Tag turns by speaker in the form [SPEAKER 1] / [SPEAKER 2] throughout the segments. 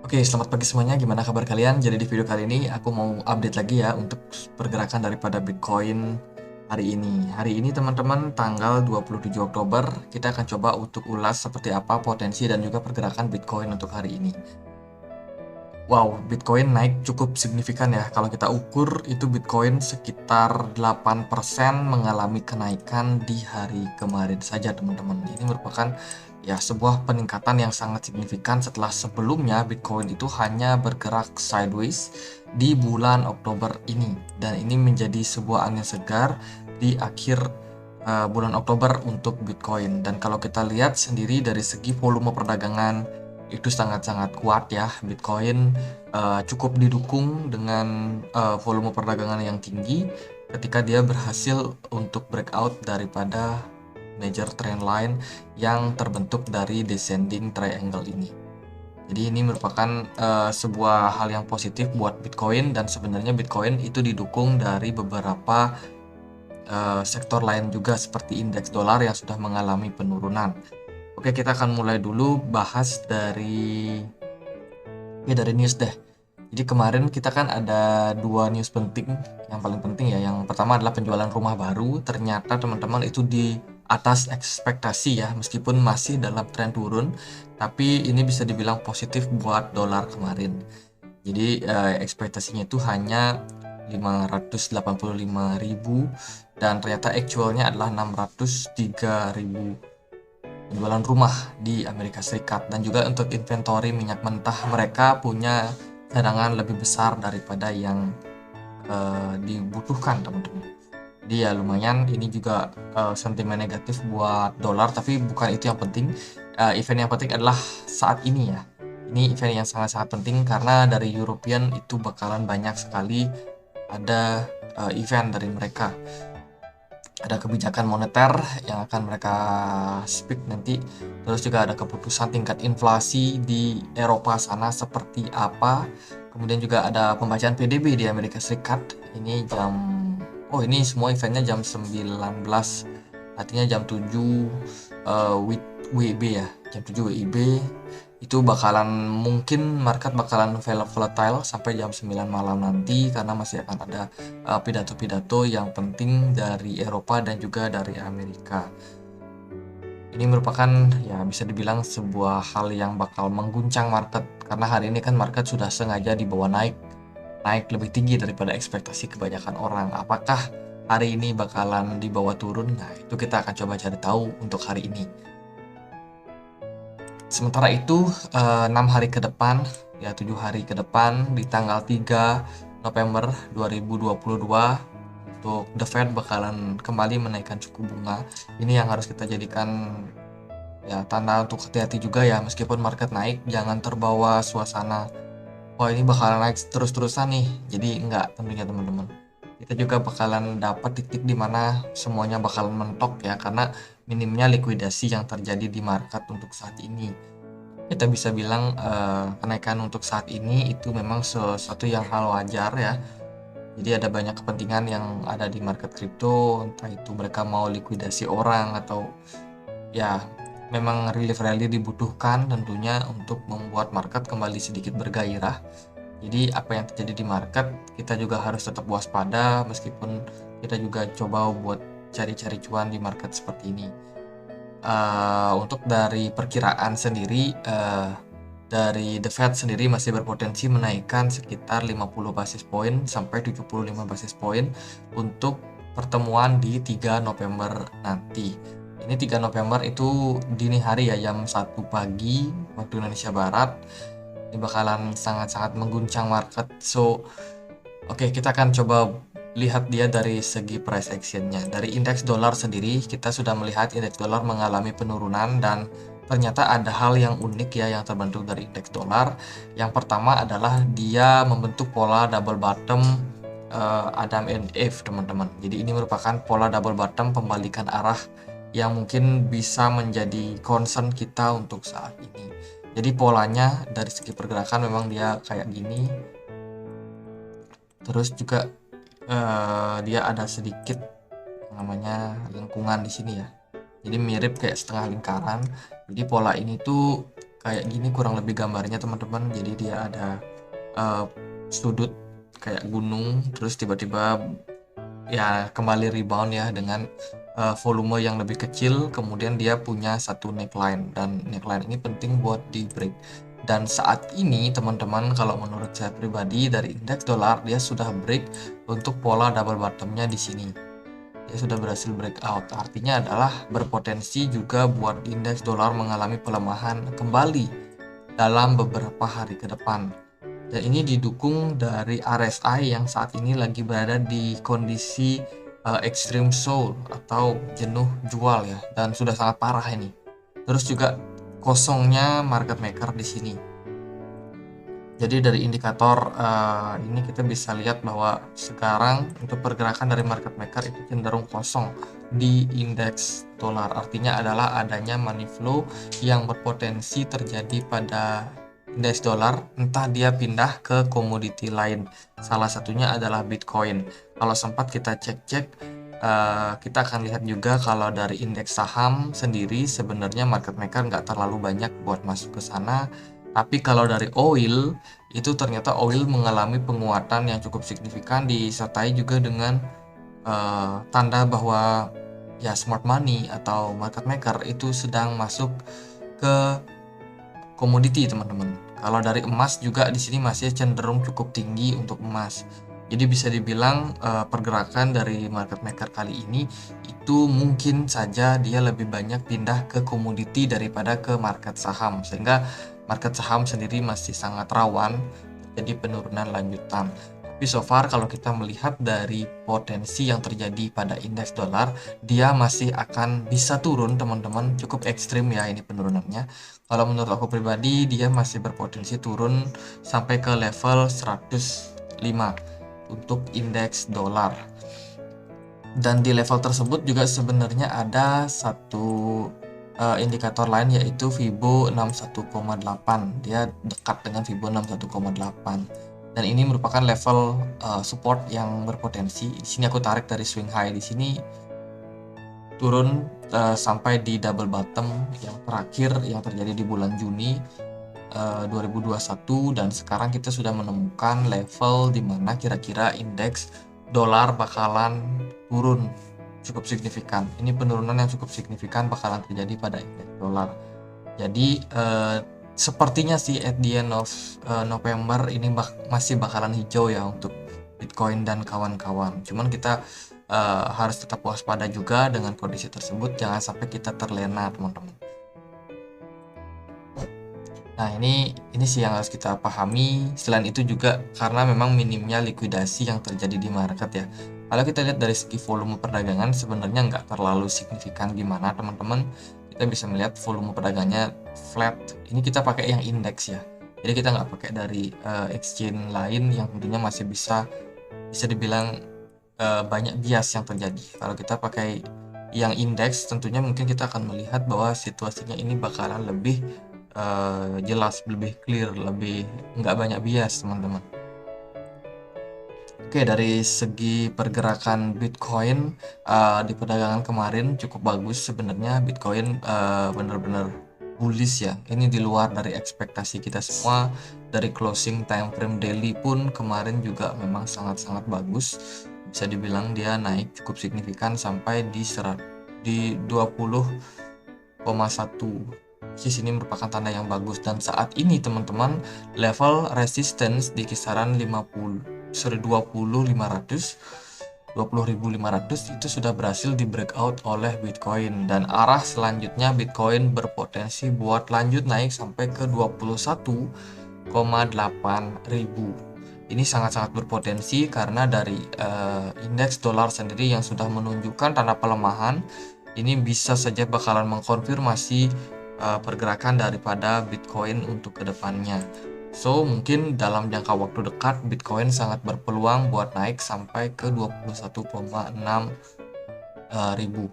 [SPEAKER 1] Oke, selamat pagi semuanya. Gimana kabar kalian? Jadi di video kali ini aku mau update lagi ya untuk pergerakan daripada Bitcoin hari ini. Hari ini teman-teman tanggal 27 Oktober kita akan coba untuk ulas seperti apa potensi dan juga pergerakan Bitcoin untuk hari ini. Wow, Bitcoin naik cukup signifikan ya. Kalau kita ukur itu Bitcoin sekitar 8% mengalami kenaikan di hari kemarin saja teman-teman. Ini merupakan ya sebuah peningkatan yang sangat signifikan setelah sebelumnya Bitcoin itu hanya bergerak sideways di bulan Oktober ini. Dan ini menjadi sebuah angin segar di akhir bulan Oktober untuk Bitcoin. Dan kalau kita lihat sendiri dari segi volume perdagangan itu sangat-sangat kuat ya. Bitcoin cukup didukung dengan volume perdagangan yang tinggi ketika dia berhasil untuk breakout daripada major trend line yang terbentuk dari descending triangle ini. Jadi ini merupakan sebuah hal yang positif buat Bitcoin, dan sebenarnya Bitcoin itu didukung dari beberapa sektor lain juga seperti indeks dolar yang sudah mengalami penurunan. Oke, kita akan mulai dulu bahas dari news deh. Jadi kemarin kita kan ada dua news penting, yang paling penting ya. Yang pertama adalah penjualan rumah baru. Ternyata teman-teman itu di atas ekspektasi ya, meskipun masih dalam tren turun, tapi ini bisa dibilang positif buat dolar kemarin. Jadi ekspektasinya itu hanya 585.000 dan ternyata actualnya adalah 603.000 penjualan rumah di Amerika Serikat. Dan juga untuk inventory minyak mentah, mereka punya cadangan lebih besar daripada yang dibutuhkan teman-teman. Jadi ya lumayan, ini juga sentimen negatif buat dolar, tapi bukan itu yang penting. Event yang penting adalah saat ini ya. Ini event yang sangat-sangat penting karena dari European itu bakalan banyak sekali ada event dari mereka. Ada kebijakan moneter yang akan mereka speak nanti. Terus juga ada keputusan tingkat inflasi di Eropa sana seperti apa. Kemudian juga ada pembacaan PDB di Amerika Serikat. Ini ini semua eventnya jam 19, artinya jam 7 WIB ya, jam 7 WIB. Itu bakalan, mungkin market bakalan volatile sampai jam 9 malam nanti karena masih akan ada pidato-pidato yang penting dari Eropa dan juga dari Amerika. Ini merupakan ya bisa dibilang sebuah hal yang bakal mengguncang market, karena hari ini kan market sudah sengaja dibawa naik lebih tinggi daripada ekspektasi kebanyakan orang. Apakah hari ini bakalan dibawa turun? Nah, itu kita akan coba cari tahu untuk hari ini. Sementara itu 6 hari ke depan, ya 7 hari ke depan, di tanggal 3 November 2022 untuk The Fed bakalan kembali menaikkan suku bunga. Ini yang harus kita jadikan ya tanda untuk hati-hati juga ya. Meskipun market naik, jangan terbawa suasana oh ini bakalan naik terus-terusan nih. Jadi enggak, tentunya teman-teman. Kita juga bakalan dapat titik di mana semuanya bakalan mentok ya, karena minimnya likuidasi yang terjadi di market untuk saat ini. Kita bisa bilang kenaikan untuk saat ini itu memang sesuatu yang hal wajar ya. Jadi ada banyak kepentingan yang ada di market kripto, entah itu mereka mau likuidasi orang atau ya memang relief rally dibutuhkan tentunya untuk membuat market kembali sedikit bergairah. Jadi apa yang terjadi di market kita juga harus tetap waspada, meskipun kita juga coba buat cari-cari cuan di market seperti ini. Untuk dari perkiraan sendiri, dari The Fed sendiri masih berpotensi menaikkan sekitar 50 basis point sampai 75 basis point untuk pertemuan di 3 November nanti. Ini 3 November itu dini hari ya, jam 1 pagi waktu Indonesia Barat. Ini bakalan sangat-sangat mengguncang market. So, oke, kita akan coba lihat dia dari segi price actionnya. Dari indeks dolar sendiri, kita sudah melihat indeks dolar mengalami penurunan, dan ternyata ada hal yang unik ya yang terbentuk dari indeks dolar. Yang pertama adalah dia membentuk pola double bottom Adam and Eve, teman-teman. Jadi ini merupakan pola double bottom pembalikan arah yang mungkin bisa menjadi concern kita untuk saat ini. Jadi polanya dari segi pergerakan memang dia kayak gini. Terus juga dia ada sedikit namanya lengkungan di sini ya. Jadi mirip kayak setengah lingkaran. Jadi pola ini tuh kayak gini kurang lebih gambarnya teman-teman. Jadi dia ada uh, sudut kayak gunung, terus tiba-tiba ya kembali rebound ya dengan volume yang lebih kecil, kemudian dia punya satu neckline, dan neckline ini penting buat di break. Dan saat ini teman-teman, kalau menurut saya pribadi dari indeks dolar, dia sudah break untuk pola double bottomnya di sini. Dia sudah berhasil breakout, artinya adalah berpotensi juga buat indeks dolar mengalami pelemahan kembali dalam beberapa hari ke depan. Dan ini didukung dari RSI yang saat ini lagi berada di kondisi extreme sold atau jenuh jual ya, dan sudah sangat parah ini. Terus juga kosongnya market maker di sini. Jadi dari indikator ini kita bisa lihat bahwa sekarang untuk pergerakan dari market maker itu cenderung kosong di indeks dolar. Artinya adalah adanya money flow yang berpotensi terjadi pada indeks dolar, entah dia pindah ke komoditi lain. Salah satunya adalah Bitcoin. Kalau sempat kita cek-cek, kita akan lihat juga kalau dari indeks saham sendiri sebenarnya market maker nggak terlalu banyak buat masuk ke sana. Tapi kalau dari oil, itu ternyata oil mengalami penguatan yang cukup signifikan, disertai juga dengan tanda bahwa ya smart money atau market maker itu sedang masuk ke komoditi teman-teman. Kalau dari emas juga di sini masih cenderung cukup tinggi untuk emas. Jadi bisa dibilang pergerakan dari market maker kali ini itu mungkin saja dia lebih banyak pindah ke komoditi daripada ke market saham, sehingga market saham sendiri masih sangat rawan jadi penurunan lanjutan. Tapi so far kalau kita melihat dari potensi yang terjadi pada indeks dolar, dia masih akan bisa turun teman-teman, cukup ekstrim ya ini penurunannya. Kalau menurut aku pribadi, dia masih berpotensi turun sampai ke level 105 untuk indeks dolar. Dan di level tersebut juga sebenarnya ada satu indikator lain, yaitu Fibo 61,8. Dia dekat dengan Fibo 61,8. Dan ini merupakan level support yang berpotensi. Di sini aku tarik dari swing high di sini turun sampai di double bottom yang terakhir yang terjadi di bulan Juni 2021, dan sekarang kita sudah menemukan level di mana kira-kira indeks dolar bakalan turun cukup signifikan. Ini penurunan yang cukup signifikan bakalan terjadi pada indeks dolar. Jadi sepertinya sih at the end of November ini masih bakalan hijau ya untuk Bitcoin dan kawan-kawan. Cuman kita harus tetap waspada juga dengan kondisi tersebut, jangan sampai kita terlena teman-teman. Nah ini sih yang harus kita pahami. Selain itu juga karena memang minimnya likuidasi yang terjadi di market ya. Kalau kita lihat dari segi volume perdagangan sebenarnya nggak terlalu signifikan gimana teman-teman. Kita bisa melihat volume perdagangannya flat. Ini kita pakai yang indeks ya. Jadi kita nggak pakai dari exchange lain yang tentunya masih bisa dibilang banyak bias yang terjadi. Kalau kita pakai yang indeks tentunya mungkin kita akan melihat bahwa situasinya ini bakalan lebih jelas, lebih clear, lebih nggak banyak bias teman-teman. Oke, dari segi pergerakan Bitcoin di perdagangan kemarin cukup bagus sebenarnya. Bitcoin benar-benar bullish ya. Ini di luar dari ekspektasi kita semua. Dari closing time frame daily pun kemarin juga memang sangat-sangat bagus. Bisa dibilang dia naik cukup signifikan sampai di 20,1. Ini merupakan tanda yang bagus, dan saat ini teman-teman level resistance di kisaran 20.500 itu sudah berhasil di breakout oleh Bitcoin, dan arah selanjutnya Bitcoin berpotensi buat lanjut naik sampai ke 21,8 ribu. Ini sangat-sangat berpotensi karena dari indeks dolar sendiri yang sudah menunjukkan tanda pelemahan, ini bisa saja bakalan mengkonfirmasi pergerakan daripada Bitcoin untuk kedepannya. So mungkin dalam jangka waktu dekat Bitcoin sangat berpeluang buat naik sampai ke 21,6 ribu.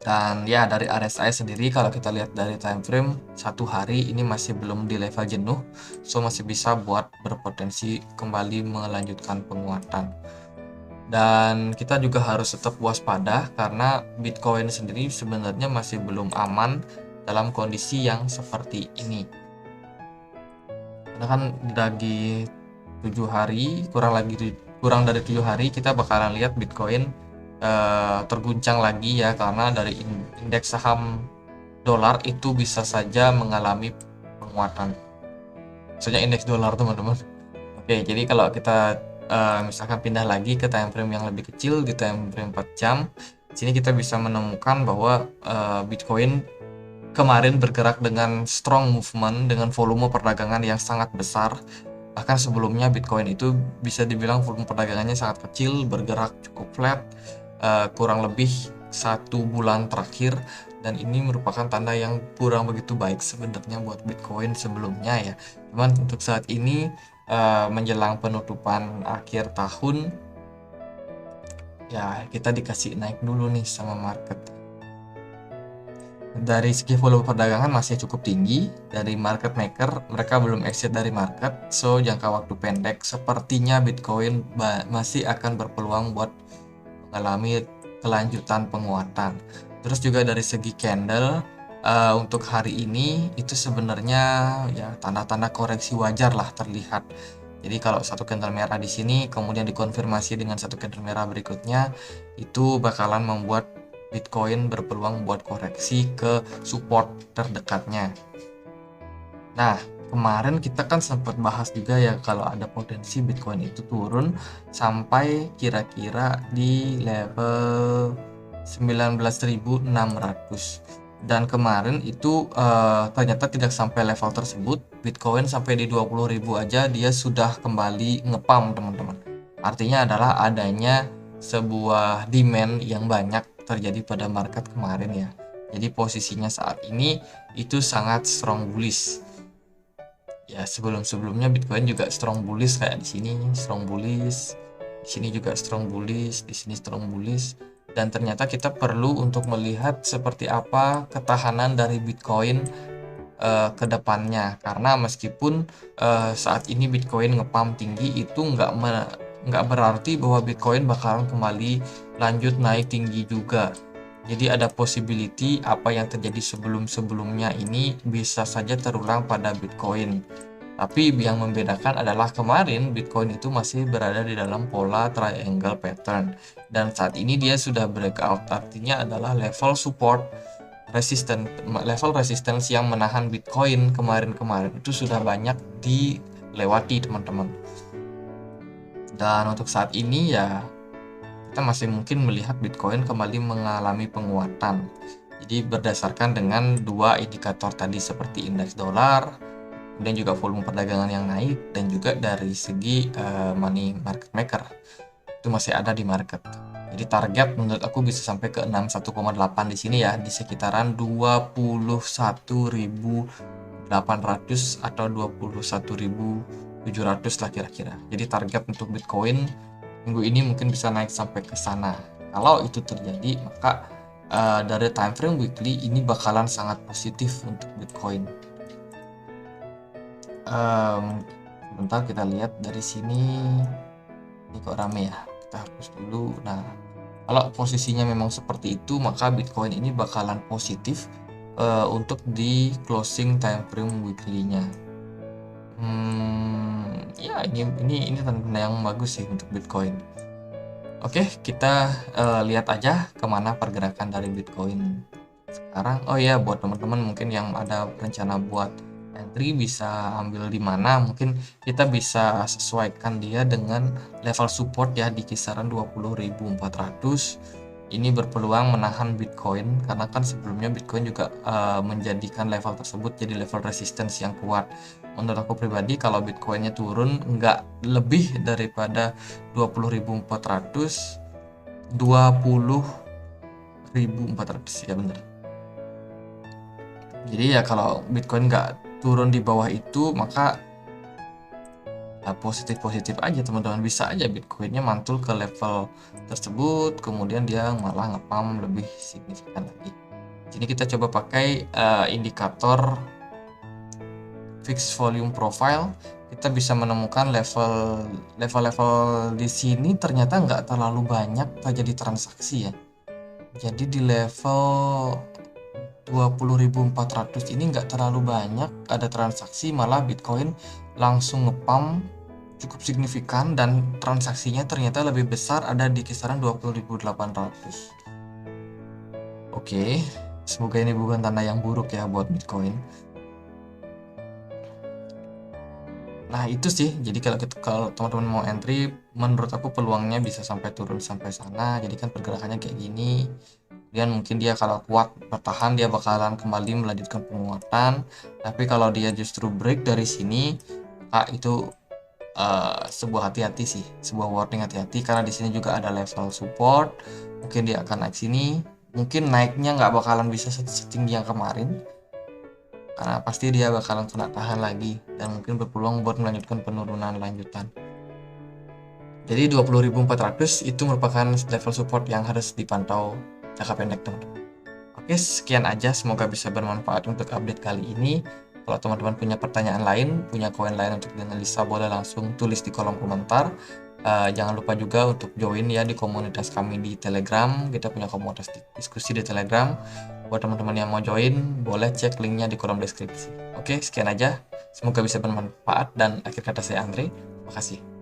[SPEAKER 1] Dan ya dari RSI sendiri kalau kita lihat dari time frame satu hari ini masih belum di level jenuh, so masih bisa buat berpotensi kembali melanjutkan penguatan. Dan kita juga harus tetap waspada karena Bitcoin sendiri sebenarnya masih belum aman dalam kondisi yang seperti ini. Karena kan lagi 7 hari, kurang dari 7 hari kita bakalan lihat Bitcoin terguncang lagi ya, karena dari indeks saham dolar itu bisa saja mengalami penguatan. Maksudnya indeks dolar, teman-teman. Oke, jadi kalau kita misalkan pindah lagi ke time frame yang lebih kecil, di time frame 4 jam, di sini kita bisa menemukan bahwa Bitcoin kemarin bergerak dengan strong movement dengan volume perdagangan yang sangat besar. Bahkan sebelumnya Bitcoin itu bisa dibilang volume perdagangannya sangat kecil, bergerak cukup flat, kurang lebih 1 bulan terakhir, dan ini merupakan tanda yang kurang begitu baik sebenarnya buat Bitcoin sebelumnya ya. Cuman untuk saat ini menjelang penutupan akhir tahun ya, kita dikasih naik dulu nih sama market. Dari segi volume perdagangan masih cukup tinggi. Dari market maker, mereka belum exit dari market, so jangka waktu pendek sepertinya Bitcoin masih akan berpeluang buat mengalami kelanjutan penguatan. Terus juga dari segi candle, untuk hari ini itu sebenarnya ya tanda-tanda koreksi wajar lah terlihat. Jadi kalau satu candle merah di sini kemudian dikonfirmasi dengan satu candle merah berikutnya, itu bakalan membuat Bitcoin berpeluang buat koreksi ke support terdekatnya. Nah, kemarin kita kan sempat bahas juga ya kalau ada potensi Bitcoin itu turun sampai kira-kira di level 19.600. Dan kemarin itu ternyata tidak sampai level tersebut. Bitcoin sampai di 20.000 aja dia sudah kembali ngepump, teman-teman. Artinya adalah adanya sebuah demand yang banyak terjadi pada market kemarin ya. Jadi posisinya saat ini itu sangat strong bullish. Ya, sebelumnya Bitcoin juga strong bullish kayak di sini strong bullish, di sini juga strong bullish, di sini strong bullish. Dan ternyata kita perlu untuk melihat seperti apa ketahanan dari Bitcoin ke depannya, karena meskipun saat ini Bitcoin ngepump tinggi itu nggak berarti bahwa Bitcoin bakalan kembali lanjut naik tinggi juga. Jadi ada possibility apa yang terjadi sebelumnya ini bisa saja terulang pada Bitcoin. Tapi yang membedakan adalah kemarin Bitcoin itu masih berada di dalam pola triangle pattern, dan saat ini dia sudah breakout, artinya adalah level support level resistance yang menahan Bitcoin kemarin itu sudah banyak dilewati, teman-teman. Dan untuk saat ini ya kita masih mungkin melihat Bitcoin kembali mengalami penguatan. Jadi berdasarkan dengan dua indikator tadi seperti indeks dolar, kemudian juga volume perdagangan yang naik, dan juga dari segi money market maker itu masih ada di market. Jadi target menurut aku bisa sampai ke 61,8 di sini ya, di sekitaran 21.800 atau 21.700 lah kira-kira. Jadi target untuk Bitcoin minggu ini mungkin bisa naik sampai ke sana. Kalau itu terjadi, maka dari time frame weekly ini bakalan sangat positif untuk Bitcoin. Bentar kita lihat dari sini. Ini kok rame ya, kita hapus dulu. Nah, kalau posisinya memang seperti itu, maka Bitcoin ini bakalan positif untuk di closing time frame weekly-nya. Ya ini tanda yang bagus sih untuk Bitcoin. Oke, kita lihat aja kemana pergerakan dari Bitcoin sekarang. Oh ya, buat teman-teman mungkin yang ada rencana buat entry bisa ambil di mana, mungkin kita bisa sesuaikan dia dengan level support ya di kisaran 20.400. Ini berpeluang menahan Bitcoin karena kan sebelumnya Bitcoin juga menjadikan level tersebut jadi level resistance yang kuat. Menurut aku pribadi kalau Bitcoinnya turun nggak lebih daripada 20.400, 20.400 ya bener. Jadi ya kalau Bitcoin nggak turun di bawah itu, maka ya positif aja teman-teman, bisa aja Bitcoinnya mantul ke level tersebut, kemudian dia malah ngepump lebih signifikan lagi. Jadi kita coba pakai indikator fixed volume profile. Kita bisa menemukan level di sini ternyata nggak terlalu banyak terjadi transaksi ya. Jadi di level 20.400 ini nggak terlalu banyak ada transaksi, malah Bitcoin langsung ngepump cukup signifikan dan transaksinya ternyata lebih besar, ada di kisaran 20.800. Oke, semoga ini bukan tanda yang buruk ya buat Bitcoin. Nah itu sih, jadi kalau teman-teman mau entry, menurut aku peluangnya bisa sampai turun sampai sana. Jadi kan pergerakannya kayak gini, kemudian mungkin dia kalau kuat bertahan, dia bakalan kembali melanjutkan penguatan. Tapi kalau dia justru break dari sini, itu sebuah hati-hati sih, sebuah warning hati-hati, karena di sini juga ada level support. Mungkin dia akan naik sini, mungkin naiknya nggak bakalan bisa setinggi yang kemarin, karena pasti dia bakalan kena tahan lagi dan mungkin berpeluang buat melanjutkan penurunan lanjutan. Jadi 20.400 itu merupakan level support yang harus dipantau jangka pendek, teman-teman. Oke, sekian aja, semoga bisa bermanfaat untuk update kali ini. Kalau teman-teman punya pertanyaan lain, punya koin lain untuk dianalisa, boleh langsung tulis di kolom komentar. Jangan lupa juga untuk join ya di komunitas kami di Telegram. Kita punya komunitas diskusi di Telegram. Buat teman-teman yang mau join, boleh cek linknya di kolom deskripsi. Oke, sekian aja. Semoga bisa bermanfaat, dan akhir kata saya Andre. Makasih.